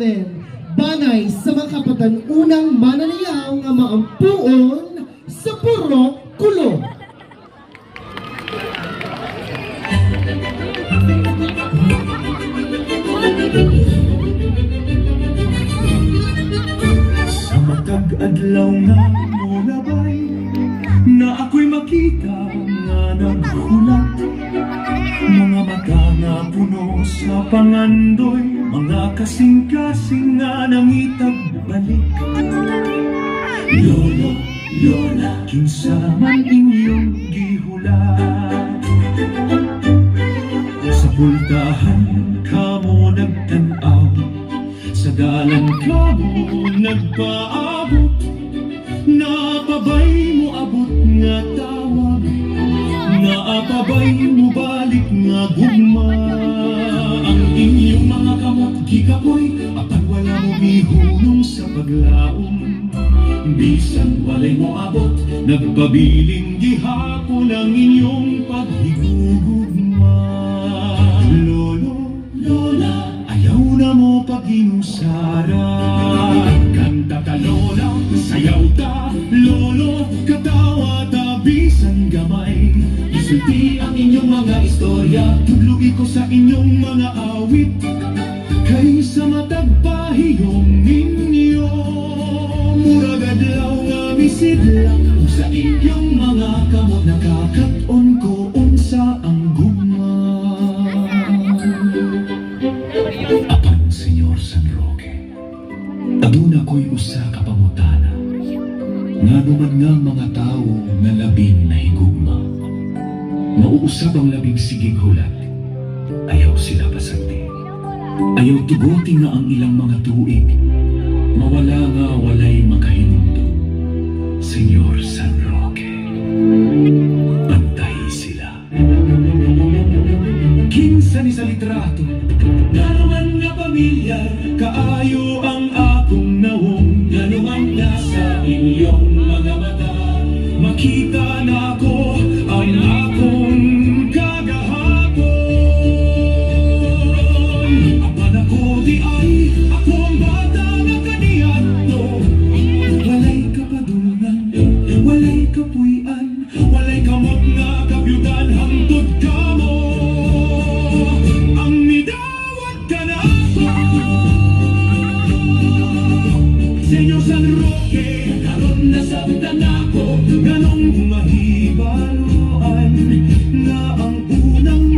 gentlemen, banay sa mga kapatan-unang mananayaw nga maampuon sa Purok Kulo. Sa matag-adlaw nga mo nabay, na ako'y makita nga naghulat. Mga mata nga puno sa pangandoy, mga kasing-kasing nga nangitag balik. Lolo, lola, kinsa man inyong gihulat. Sa pultahan kamo nagtanaw, sa dalan kamo nagpaabot. Naapabay mo abot nga tawag, naapabay mo balik nga gugma. Ang inyong mga kamot gikapoy, apan wala mo mihunong sa paglaom. Bisan walay mo abot, nagpabiling gihapon ang inyong paghigugugma. Lolo, lola, ayaw na mo pag-inusara. Kanta ka lola, sayaw ta, lolo, katawa ta, bisan gamay. Isulti ang inyong mga istorya, tudlugi ko sa inyong mga awit. Kaysa matagpahiyong ninyo, murag adlaw nga bisidla. Kung sa inyong mga kamot nakakaton ko unsa ang guma. Apan, Senyor San Roque, aduna ko'y usa ka pangutana. Nga naman nga mga tao nga labing nahigugma, mauusab ang labing sigig hulat, ayaw sila pasagdi. Ayaw tuguti nga ang ilang mga tuig, mawala nga walay makahinundo. Senyor San Roque, pantay sila. Kinsa ni sa litrato, naman nga pamilyar, kaayo ang akong nawong, nanuman na sa inyong mga mata. Makita na ako ang akong kagahapon. Apan ako di ay, ako ang bata na kaniadto. Walay kapadulnan, walay kapuyan, walay kamot nga kabyudan, hangtod ka mo. Ang nidawat ka na ako. Senyor San Roque, karon nasabtan ako, ganong mahibaloan, nga ang unang